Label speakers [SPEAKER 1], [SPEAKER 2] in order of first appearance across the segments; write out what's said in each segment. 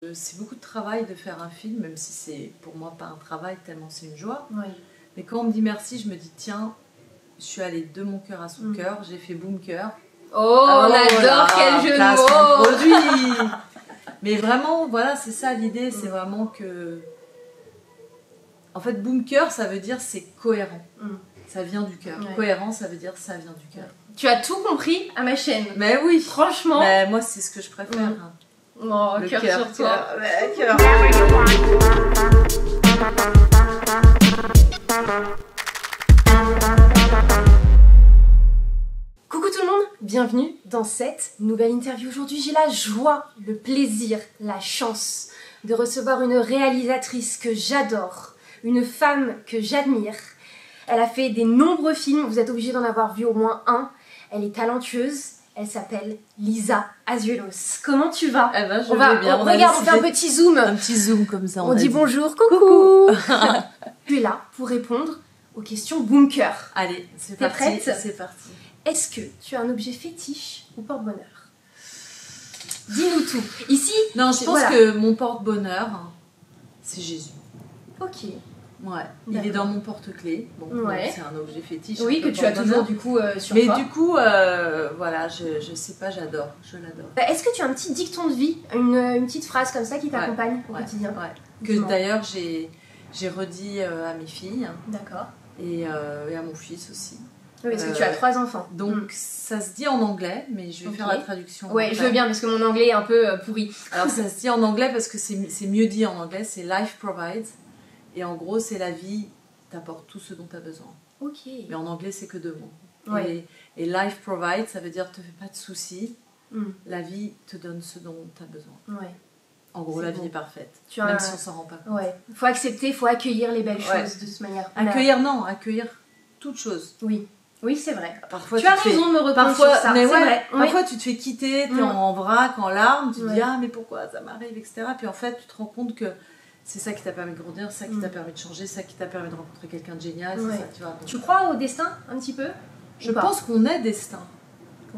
[SPEAKER 1] C'est beaucoup de travail de faire un film, même si c'est pour moi pas un travail tellement c'est une joie.
[SPEAKER 2] Oui.
[SPEAKER 1] Mais quand on me dit merci, je me dis tiens, je suis allée de mon cœur à son cœur, j'ai fait boom cœur.
[SPEAKER 2] Oh, on adore quel jeu de mots.
[SPEAKER 1] Produit. Mais vraiment, voilà, c'est ça l'idée, c'est vraiment que... En fait, boom cœur, ça veut dire c'est cohérent. Ça vient du cœur. Ouais. Cohérent, ça veut dire ça vient du cœur.
[SPEAKER 2] Tu as tout compris à ma chaîne.
[SPEAKER 1] Mais oui.
[SPEAKER 2] Franchement.
[SPEAKER 1] Mais moi, c'est ce que je préfère. Hein.
[SPEAKER 2] Oh, le cœur sur toi.
[SPEAKER 1] Cœur.
[SPEAKER 2] Coucou tout le monde, bienvenue dans cette nouvelle interview. Aujourd'hui, j'ai la joie, le plaisir, la chance de recevoir une réalisatrice que j'adore, une femme que j'admire. Elle a fait des nombreux films, vous êtes obligés d'en avoir vu au moins un. Elle est talentueuse, elle s'appelle Lisa Azuelos. Comment tu vas?
[SPEAKER 1] Eh ben, je vais bien.
[SPEAKER 2] Regarde, on fait un petit zoom.
[SPEAKER 1] Un petit zoom comme ça.
[SPEAKER 2] On dit bonjour, coucou. Tu es là pour répondre aux questions Bunker.
[SPEAKER 1] Allez, c'est
[SPEAKER 2] T'es
[SPEAKER 1] parti.
[SPEAKER 2] prête?
[SPEAKER 1] C'est parti.
[SPEAKER 2] Est-ce que tu as un objet fétiche ou porte-bonheur? Dis-nous tout. Ici,
[SPEAKER 1] non, je pense que mon porte-bonheur, c'est Jésus.
[SPEAKER 2] Ok.
[SPEAKER 1] Ouais, il est dans mon porte-clés. Bon,
[SPEAKER 2] ouais.
[SPEAKER 1] C'est un objet fétiche.
[SPEAKER 2] Oui, que tu as toujours du coup sur
[SPEAKER 1] mais
[SPEAKER 2] toi.
[SPEAKER 1] Mais du coup, voilà, je sais pas, j'adore. Je l'adore.
[SPEAKER 2] Est-ce que tu as un petit dicton de vie, une petite phrase comme ça qui t'accompagne au quotidien?
[SPEAKER 1] Ouais. Que d'ailleurs j'ai redit à mes filles.
[SPEAKER 2] D'accord.
[SPEAKER 1] Et à mon fils aussi.
[SPEAKER 2] Oui, parce que tu as 3 enfants.
[SPEAKER 1] Donc ça se dit en anglais, mais je vais faire la traduction.
[SPEAKER 2] Ouais, je veux bien parce que mon anglais est un peu pourri.
[SPEAKER 1] Alors ça se dit en anglais parce que c'est mieux dit en anglais, c'est life provides. Et en gros, c'est la vie t'apporte tout ce dont tu as besoin.
[SPEAKER 2] Ok.
[SPEAKER 1] Mais en anglais, c'est que 2 mots.
[SPEAKER 2] Ouais.
[SPEAKER 1] Et life provides, ça veut dire te fais pas de soucis. La vie te donne ce dont tu as besoin.
[SPEAKER 2] Ouais.
[SPEAKER 1] En gros, la vie est parfaite. Si on s'en rend pas compte.
[SPEAKER 2] Ouais. Faut accepter, faut accueillir les belles choses de cette manière.
[SPEAKER 1] Accueillir toute chose.
[SPEAKER 2] Oui. Oui, c'est vrai.
[SPEAKER 1] Parfois,
[SPEAKER 2] tu as raison de me reprendre sur ça.
[SPEAKER 1] Mais
[SPEAKER 2] vrai.
[SPEAKER 1] Parfois, tu te fais quitter, t'es en vrac, en larmes, tu te dis ah mais pourquoi ça m'arrive, etc. Puis en fait, tu te rends compte que c'est ça qui t'a permis de grandir, ça qui t'a permis de changer, ça qui t'a permis de rencontrer quelqu'un de génial, c'est ça, tu vois. Donc,
[SPEAKER 2] tu crois au destin un petit peu?
[SPEAKER 1] Je pense qu'on est destin.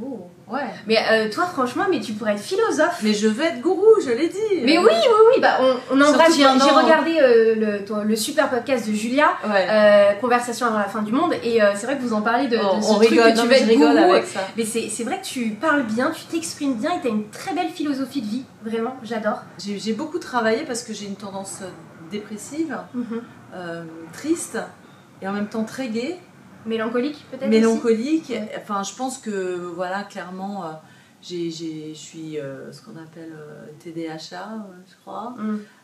[SPEAKER 2] Oh.
[SPEAKER 1] Ouais.
[SPEAKER 2] Mais toi, franchement, mais tu pourrais être philosophe.
[SPEAKER 1] Mais je vais être gourou, je l'ai dit.
[SPEAKER 2] Mais oui. Bah, on embrasse. J'ai regardé le super podcast de Julia, Conversation avant la fin du monde, et c'est vrai que vous en parlez de ce truc que tu vas être gourou.
[SPEAKER 1] Avec ça.
[SPEAKER 2] Mais c'est vrai que tu parles bien, tu t'exprimes bien, et tu as une très belle philosophie de vie. Vraiment, j'adore.
[SPEAKER 1] J'ai beaucoup travaillé parce que j'ai une tendance dépressive, triste, et en même temps très gaie.
[SPEAKER 2] Mélancolique peut-être?
[SPEAKER 1] Mélancolique, enfin je pense que voilà, clairement je suis ce qu'on appelle TDAH, je crois,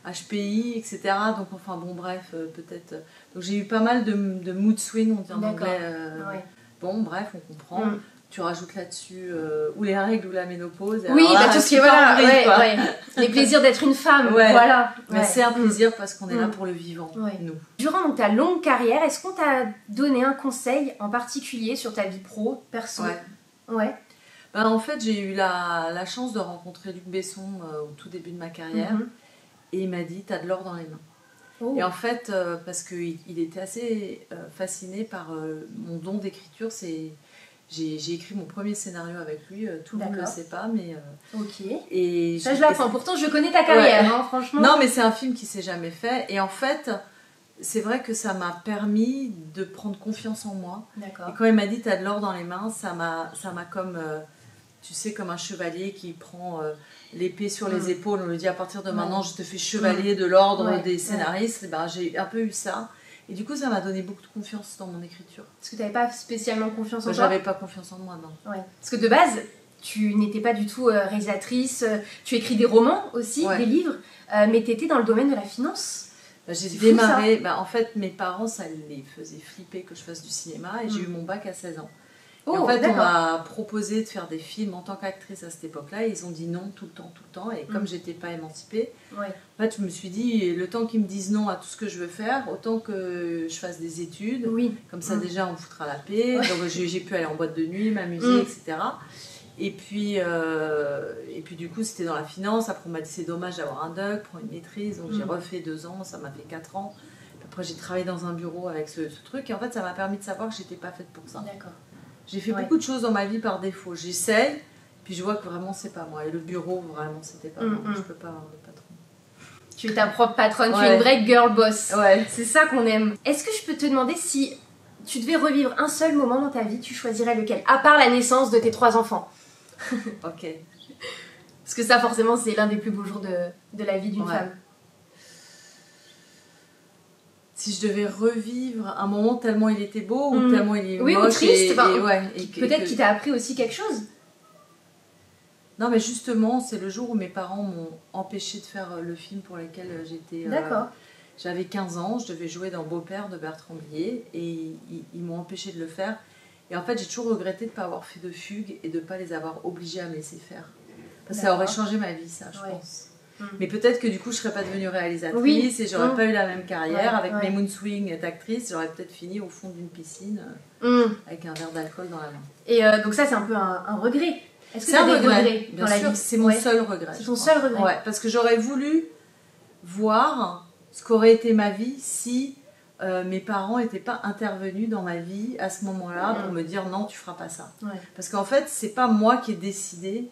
[SPEAKER 1] HPI, etc. Donc enfin bon bref, peut-être. Donc j'ai eu pas mal de mood swing, on dit en anglais. Bon bref, on comprend. Tu rajoutes là-dessus ou les règles ou la ménopause.
[SPEAKER 2] Oui, bah tout ce qui est voilà, les plaisirs d'être une femme, voilà.
[SPEAKER 1] Mais c'est un plaisir parce qu'on est là pour le vivant, nous.
[SPEAKER 2] Durant donc, ta longue carrière, est-ce qu'on t'a donné un conseil en particulier sur ta vie pro, perso? Ouais.
[SPEAKER 1] Ben, en fait, j'ai eu la chance de rencontrer Luc Besson au tout début de ma carrière et il m'a dit t'as de l'or dans les mains. Oh. Et en fait, parce qu'il était assez fasciné par mon don d'écriture, j'ai écrit mon premier scénario avec lui, tout le monde ne le sait pas, mais...
[SPEAKER 2] Ok.
[SPEAKER 1] Et
[SPEAKER 2] ça, je l'apprends. Pourtant, je connais ta carrière, hein, franchement.
[SPEAKER 1] Non, mais c'est un film qui ne s'est jamais fait. Et en fait, c'est vrai que ça m'a permis de prendre confiance en moi.
[SPEAKER 2] D'accord.
[SPEAKER 1] Et quand il m'a dit « t'as de l'or dans les mains », ça m'a comme, tu sais, comme un chevalier qui prend l'épée sur les épaules. On lui dit « à partir de maintenant, je te fais chevalier de l'ordre des scénaristes ». Et ben, j'ai un peu eu ça. Et du coup, ça m'a donné beaucoup de confiance dans mon écriture.
[SPEAKER 2] Parce que tu n'avais pas spécialement confiance en toi?
[SPEAKER 1] J'avais pas confiance en moi, non.
[SPEAKER 2] Ouais. Parce que de base, tu n'étais pas du tout réalisatrice, tu écris des romans aussi, des livres, mais tu étais dans le domaine de la finance.
[SPEAKER 1] J'ai démarré, en fait, mes parents, ça les faisait flipper que je fasse du cinéma, et j'ai eu mon bac à 16 ans. Et en fait, on m'a proposé de faire des films en tant qu'actrice à cette époque-là. Et ils ont dit non tout le temps. Et comme j'étais pas émancipée, en fait, je me suis dit, le temps qu'ils me disent non à tout ce que je veux faire, autant que je fasse des études. Comme ça, déjà, on me foutra la paix. Donc, j'ai pu aller en boîte de nuit, m'amuser, etc. Et puis, du coup, c'était dans la finance. Après, on m'a dit, c'est dommage d'avoir un doc, prends une maîtrise. Donc, j'ai refait 2 ans, ça m'a fait 4 ans. Après, j'ai travaillé dans un bureau avec ce truc. Et en fait, ça m'a permis de savoir que j'étais pas faite pour ça.
[SPEAKER 2] D'accord.
[SPEAKER 1] J'ai fait beaucoup de choses dans ma vie par défaut. J'essaye, puis je vois que vraiment c'est pas moi. Et le bureau, vraiment, c'était pas moi. Je peux pas avoir de patron.
[SPEAKER 2] Tu es ta propre patronne, tu es une vraie girl boss.
[SPEAKER 1] Ouais.
[SPEAKER 2] C'est ça qu'on aime. Est-ce que je peux te demander si tu devais revivre un seul moment dans ta vie, tu choisirais lequel? À part la naissance de tes 3 enfants.
[SPEAKER 1] Ok.
[SPEAKER 2] Parce que ça, forcément, c'est l'un des plus beaux jours de la vie d'une femme.
[SPEAKER 1] Si je devais revivre un moment tellement il était beau ou tellement il est
[SPEAKER 2] moche
[SPEAKER 1] ou
[SPEAKER 2] triste,
[SPEAKER 1] peut-être
[SPEAKER 2] qu'il t'a appris aussi quelque chose.
[SPEAKER 1] Non, mais justement, c'est le jour où mes parents m'ont empêché de faire le film pour lequel j'étais...
[SPEAKER 2] D'accord.
[SPEAKER 1] J'avais 15 ans, je devais jouer dans Beau-Père de Bertrand Blier et ils m'ont empêché de le faire. Et en fait, j'ai toujours regretté de ne pas avoir fait de fugue et de ne pas les avoir obligés à me laisser faire. Parce que ça aurait changé ma vie, ça, je pense. Mais peut-être que du coup, je ne serais pas devenue réalisatrice et j'aurais pas eu la même carrière. Avec mes Moonswing d'actrice, j'aurais peut-être fini au fond d'une piscine avec un verre d'alcool dans la main.
[SPEAKER 2] Et donc ça, c'est un peu un regret. Est-ce que
[SPEAKER 1] c'est un
[SPEAKER 2] regret
[SPEAKER 1] bien sûr, c'est mon seul regret.
[SPEAKER 2] C'est ton seul regret.
[SPEAKER 1] Ouais, parce que j'aurais voulu voir ce qu'aurait été ma vie si mes parents n'étaient pas intervenus dans ma vie à ce moment-là pour me dire non, tu feras pas ça. Parce qu'en fait, c'est pas moi qui ai décidé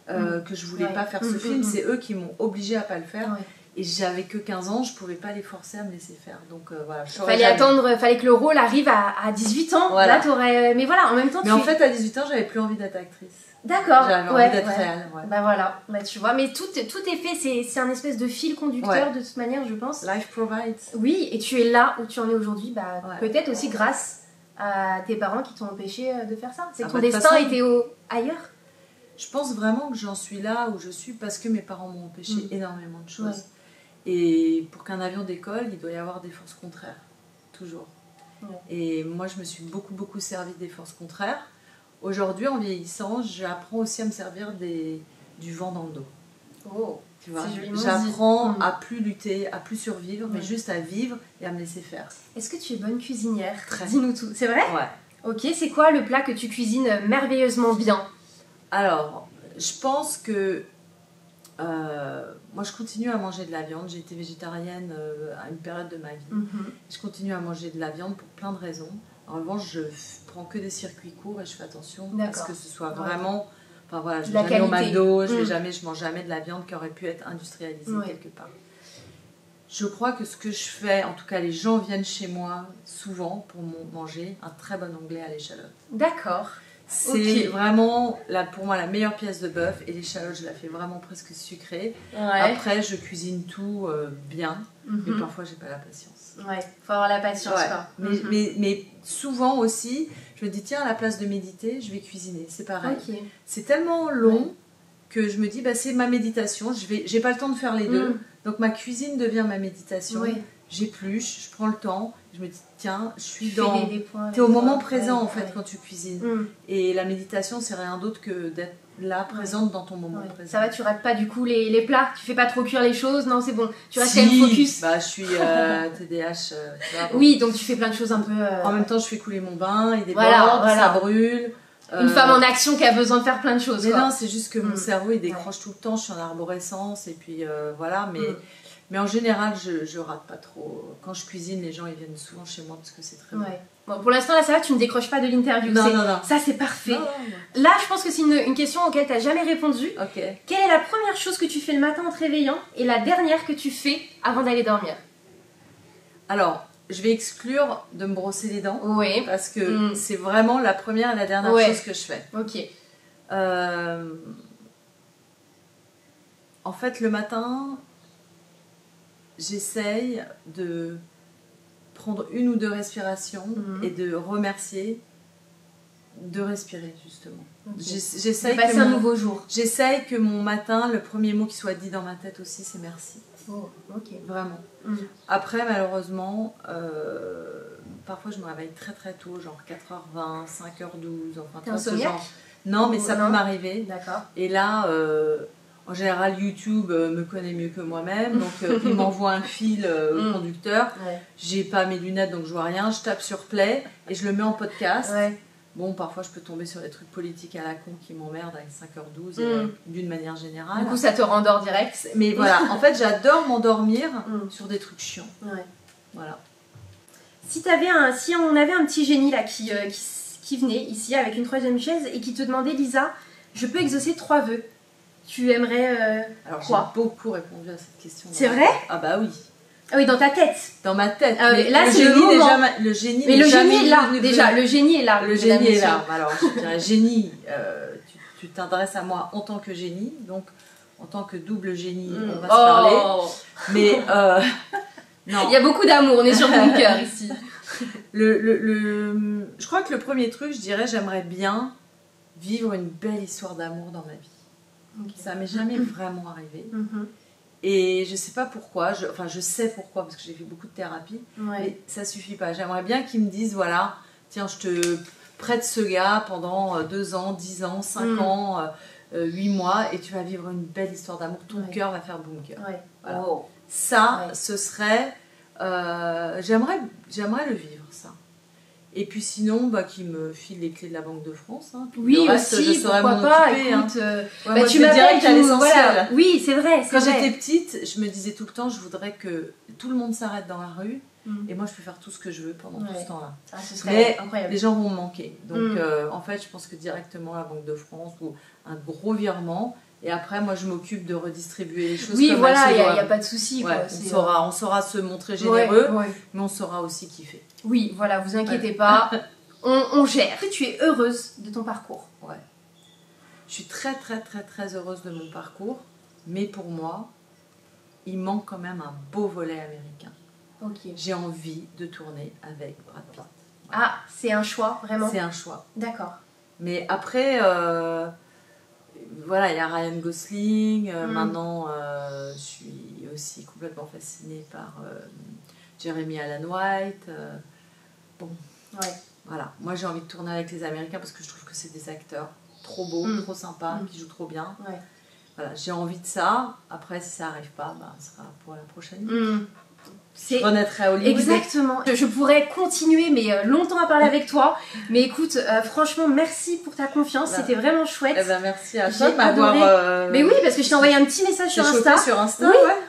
[SPEAKER 1] que je voulais pas faire ce film, c'est eux qui m'ont obligée à pas le faire. Et j'avais que 15 ans, je pouvais pas les forcer à me laisser faire. Donc voilà,
[SPEAKER 2] fallait que le rôle arrive à 18 ans. Voilà. Là, t'aurais... Mais voilà, en même temps,
[SPEAKER 1] en fait, à 18 ans, j'avais plus envie d'être actrice.
[SPEAKER 2] D'accord.
[SPEAKER 1] J'avais envie d'être réelle.
[SPEAKER 2] Bah voilà, bah, tu vois, mais tout est fait, c'est un espèce de fil conducteur de toute manière, je pense.
[SPEAKER 1] Life provides.
[SPEAKER 2] Oui, et tu es là où tu en es aujourd'hui, bah, peut-être aussi grâce à tes parents qui t'ont empêché de faire ça. C'est que ton destin était ailleurs.
[SPEAKER 1] Je pense vraiment que j'en suis là où je suis parce que mes parents m'ont empêché énormément de choses. Et pour qu'un avion décolle, il doit y avoir des forces contraires, toujours. Et moi, je me suis beaucoup servi des forces contraires. Aujourd'hui, en vieillissant, j'apprends aussi à me servir du vent dans le dos.
[SPEAKER 2] Oh,
[SPEAKER 1] tu vois, j'apprends à plus lutter, à plus survivre, mais juste à vivre et à me laisser faire.
[SPEAKER 2] Est-ce que tu es bonne cuisinière?
[SPEAKER 1] Très.
[SPEAKER 2] Dis-nous tout. C'est vrai?
[SPEAKER 1] Ouais.
[SPEAKER 2] Ok, c'est quoi le plat que tu cuisines merveilleusement bien?
[SPEAKER 1] Alors, je pense que moi, je continue à manger de la viande. J'ai été végétarienne à une période de ma vie. Je continue à manger de la viande pour plein de raisons. En revanche, je prends que des circuits courts et je fais attention à ce que ce soit vraiment... Enfin voilà, je vais jamais au McDo, je mange jamais de la viande qui aurait pu être industrialisée quelque part. Je crois que ce que je fais, en tout cas les gens viennent chez moi souvent pour manger un très bon anglais à l'échalote.
[SPEAKER 2] D'accord.
[SPEAKER 1] C'est vraiment pour moi la meilleure pièce de bœuf et l'échalote je la fais vraiment presque sucrée. Après je cuisine tout bien, mais parfois j'ai pas la patience.
[SPEAKER 2] Ouais, faut avoir la patience quoi.
[SPEAKER 1] Mais souvent aussi, je me dis tiens à la place de méditer, je vais cuisiner, c'est pareil. C'est tellement long que je me dis bah c'est ma méditation, j'ai pas le temps de faire les deux, donc ma cuisine devient ma méditation. J'épluche, je prends le temps, je me dis tiens, je suis dans... T'es au moment présent en fait quand tu cuisines. Et la méditation c'est rien d'autre que d'être là, présente dans ton moment présent.
[SPEAKER 2] Ça va, tu rates pas du coup les plats, tu fais pas trop cuire les choses, non c'est bon, tu restes quand même focus.
[SPEAKER 1] Bah je suis TDAH,
[SPEAKER 2] oui, donc tu fais plein de choses un peu...
[SPEAKER 1] En même temps je fais couler mon bain, il déborde, ça brûle.
[SPEAKER 2] Une femme en action qui a besoin de faire plein de choses.
[SPEAKER 1] Mais non, c'est juste que mon cerveau il décroche tout le temps, je suis en arborescence et puis voilà, mais en général, je rate pas trop. Quand je cuisine, les gens ils viennent souvent chez moi parce que c'est très bon.
[SPEAKER 2] Bon, pour l'instant, là, ça va, tu ne décroches pas de l'interview.
[SPEAKER 1] Non.
[SPEAKER 2] Ça, c'est parfait. Là, je pense que c'est une question auquel tu n'as jamais répondu. Quelle est la première chose que tu fais le matin en te réveillant et la dernière que tu fais avant d'aller dormir?
[SPEAKER 1] Alors, je vais exclure de me brosser les dents. Parce que c'est vraiment la première et la dernière chose que je fais. En fait, le matin... J'essaye de prendre 1 ou 2 respirations et de remercier, de respirer justement. J'essaye
[SPEAKER 2] de passer un nouveau jour.
[SPEAKER 1] J'essaye que mon matin, le premier mot qui soit dit dans ma tête aussi, c'est merci. Vraiment. Après, malheureusement, parfois je me réveille très tôt, genre 4h20, 5h12, enfin ce genre. Non, mais ça peut m'arriver.
[SPEAKER 2] D'accord.
[SPEAKER 1] Et là... En général, YouTube me connaît mieux que moi-même, donc il m'envoie un fil au conducteur. J'ai pas mes lunettes, donc je vois rien. Je tape sur play et je le mets en podcast. Bon, parfois je peux tomber sur des trucs politiques à la con qui m'emmerdent avec 5h12 d'une manière générale.
[SPEAKER 2] Du coup, ça te rendort direct.
[SPEAKER 1] Mais voilà, en fait, j'adore m'endormir sur des trucs chiants. Voilà.
[SPEAKER 2] Si on avait un petit génie là qui venait ici avec une 3e chaise et qui te demandait, Lisa, je peux exaucer 3 vœux. Tu aimerais
[SPEAKER 1] Alors
[SPEAKER 2] quoi?
[SPEAKER 1] j'ai beaucoup répondu à cette question.
[SPEAKER 2] C'est vrai?
[SPEAKER 1] Ah bah oui.
[SPEAKER 2] Ah oui, dans ta tête.
[SPEAKER 1] Dans ma tête.
[SPEAKER 2] Mais là,
[SPEAKER 1] le
[SPEAKER 2] c'est le
[SPEAKER 1] génie
[SPEAKER 2] moment.
[SPEAKER 1] déjà. Le génie.
[SPEAKER 2] Mais le génie est là. Déjà, le génie est là.
[SPEAKER 1] Le génie est là. Alors je dirais génie. Tu t'intéresses à moi en tant que génie, donc en tant que double génie, on va se parler. Mais non.
[SPEAKER 2] Il y a beaucoup d'amour. On est sur Bunker ici.
[SPEAKER 1] Je crois que le premier truc, je dirais, j'aimerais bien vivre une belle histoire d'amour dans ma vie. Okay. Ça m'est jamais vraiment arrivé. Et je sais pas pourquoi, je sais pourquoi, parce que j'ai fait beaucoup de thérapie, mais ça suffit pas. J'aimerais bien qu'ils me disent, voilà, tiens, je te prête ce gars pendant 2 ans, 10 ans, 5 ans, 8 mois, et tu vas vivre une belle histoire d'amour. Ton cœur va faire bunker. Voilà. Ça, ce serait... j'aimerais le vivre, ça. Et puis sinon, qu'il me file les clés de la Banque de France. Hein,
[SPEAKER 2] oui, le reste,
[SPEAKER 1] aussi, je saurais m'en occuper.
[SPEAKER 2] Écoute,
[SPEAKER 1] moi, tu m'appelles à l'essentiel. Voilà.
[SPEAKER 2] Oui, c'est vrai.
[SPEAKER 1] Quand j'étais petite, je me disais tout le temps, je voudrais que tout le monde s'arrête dans la rue et moi, je peux faire tout ce que je veux pendant tout ce temps-là.
[SPEAKER 2] Ah, ce serait incroyable.
[SPEAKER 1] Les gens vont me manquer. Donc, en fait, je pense que directement la Banque de France ou un gros virement. Et après, moi, je m'occupe de redistribuer les choses.
[SPEAKER 2] Oui, comme voilà, il n'y a pas de souci.
[SPEAKER 1] On saura se montrer généreux, mais on saura aussi kiffer.
[SPEAKER 2] Oui, voilà, vous inquiétez pas, on gère. Tu es heureuse de ton parcours?
[SPEAKER 1] Ouais. Je suis très, très, très, très heureuse de mon parcours, mais pour moi, il manque quand même un beau volet américain. J'ai envie de tourner avec Brad Pitt.
[SPEAKER 2] Voilà. Ah, c'est un choix, vraiment? C'est
[SPEAKER 1] un choix.
[SPEAKER 2] D'accord.
[SPEAKER 1] Mais après... voilà, il y a Ryan Gosling. Maintenant, je suis aussi complètement fascinée par Jeremy Allen White. Voilà. Moi, j'ai envie de tourner avec les Américains parce que je trouve que c'est des acteurs trop beaux, trop sympas, qui jouent trop bien. Voilà, j'ai envie de ça. Après, si ça n'arrive pas, ce sera pour la prochaine. Je renaîtrai à Hollywood.
[SPEAKER 2] Exactement. Je pourrais continuer mais longtemps à parler avec toi. Mais écoute, franchement, merci pour ta confiance. C'était vraiment chouette.
[SPEAKER 1] Merci à toi de m'avoir...
[SPEAKER 2] Mais oui, parce que je t'ai envoyé un petit message sur Insta.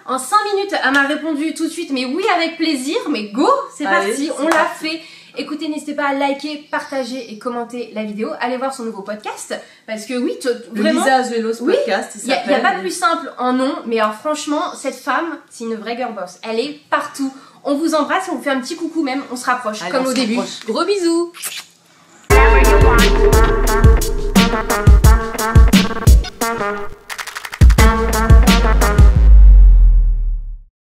[SPEAKER 2] En 5 minutes, elle m'a répondu tout de suite. Mais oui, avec plaisir. Mais go, c'est parti. On l'a fait. Écoutez, n'hésitez pas à liker, partager et commenter la vidéo. Allez voir son nouveau podcast. Parce que oui, vraiment...
[SPEAKER 1] Lisa Azuelos podcast, il
[SPEAKER 2] n'y a pas plus simple en nom. Mais alors franchement, cette femme, c'est une vraie girl boss. Elle est partout. On vous embrasse, on vous fait un petit coucou même. On se rapproche, comme au début. Gros bisous.